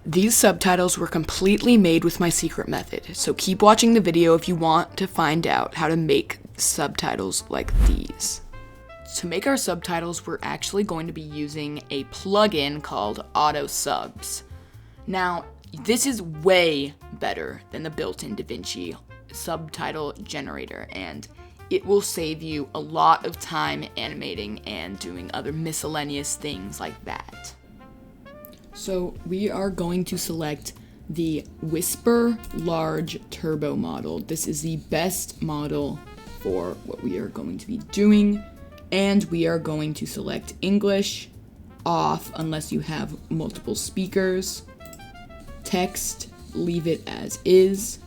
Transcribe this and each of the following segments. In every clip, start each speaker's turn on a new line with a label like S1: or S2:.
S1: These subtitles were completely made with my secret method, so keep watching the video if you want to find out how to make subtitles like these. To make our subtitles, we're actually going to be using a plugin called AutoSubs. Now, this is way better than the built-in DaVinci subtitle generator, and it will save you a lot of time animating and doing other miscellaneous things like that. So we are going to select the Whisper Large Turbo model. This is the best model for what we are going to be doing, and we are going to select English off unless you have multiple speakers. Text, leave it as is,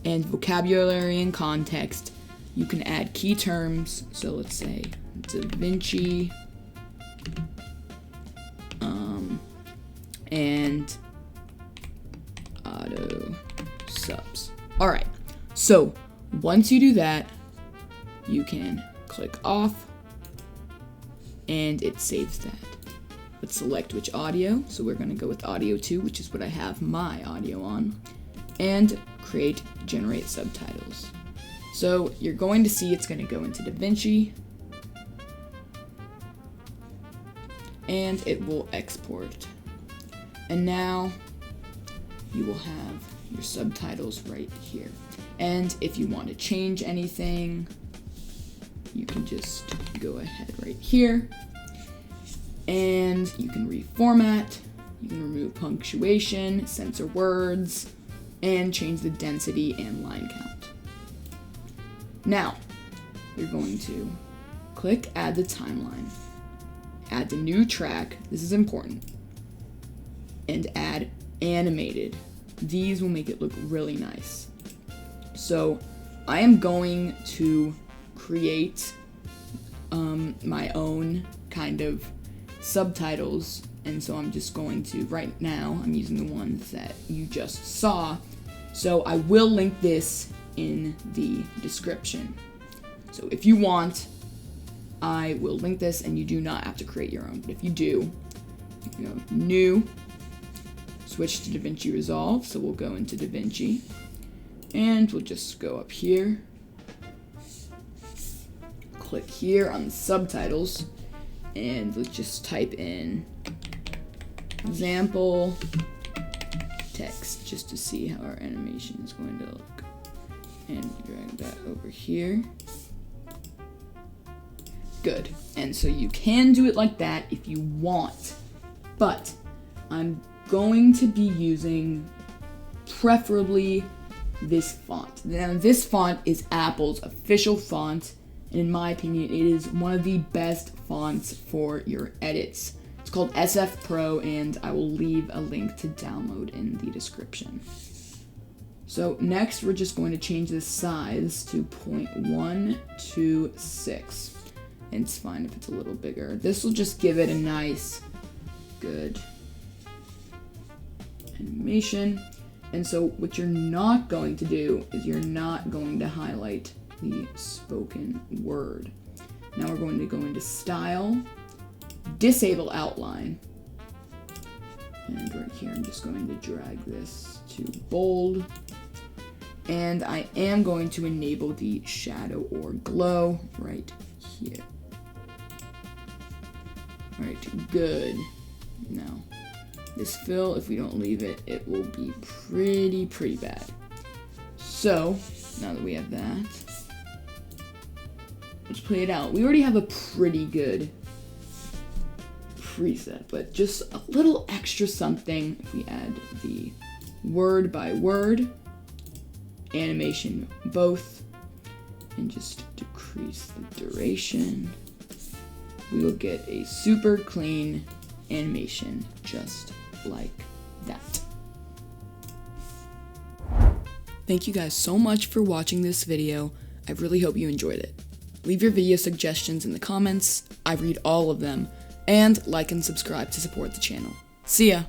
S1: and vocabulary and context, you can add key terms. So let's say DaVinci, and AutoSubs. All right, so once you do that, you can click off, and it saves that. Let's select which audio. So we're going to go with audio 2, which is what I have my audio on, and create generate subtitles. So you're going to see it's going to go into DaVinci, and it will export. And now you will have your subtitles right here. And if you want to change anything, you can just go ahead right here, and you can reformat, you can remove punctuation, censor words, and change the density and line count. Now, you're going to click Add the Timeline, add the new track, this is important, and add Animated. These will make it look really nice. So, I am going to create my own kind of subtitles, and so I'm just going to, right now, I'm using the ones that you just saw, so I will link this in the description. So if you want, I will link this, and you do not have to create your own, but if you do, you can go New, switch to DaVinci Resolve, so we'll go into DaVinci, and we'll just go up here, click here on the subtitles, and let's just type in example text just to see how our animation is going to look. And drag that over here. Good. And so you can do it like that if you want, but I'm going to be using preferably this font. Now, this font is Apple's official font, and in my opinion, it is one of the best fonts for your edits. It's called SF Pro, and I will leave a link to download in the description. So next, we're just going to change the size to 0.126. And it's fine if it's a little bigger. This will just give it a nice, good animation. And so what you're not going to do is you're not going to highlight the spoken word. Now we're going to go into Style, Disable Outline, and right here I'm just going to drag this to bold, and I am going to enable the shadow or glow right here. Alright, good. Now, this fill, if we don't leave it, it will be pretty bad. So, now that we have that, let's play it out. We already have a pretty good preset, but just a little extra something if we add the word by word, animation both, and just decrease the duration. We will get a super clean animation just like that. Thank you guys so much for watching this video. I really hope you enjoyed it. Leave your video suggestions in the comments. I read all of them. And like and subscribe to support the channel. See ya!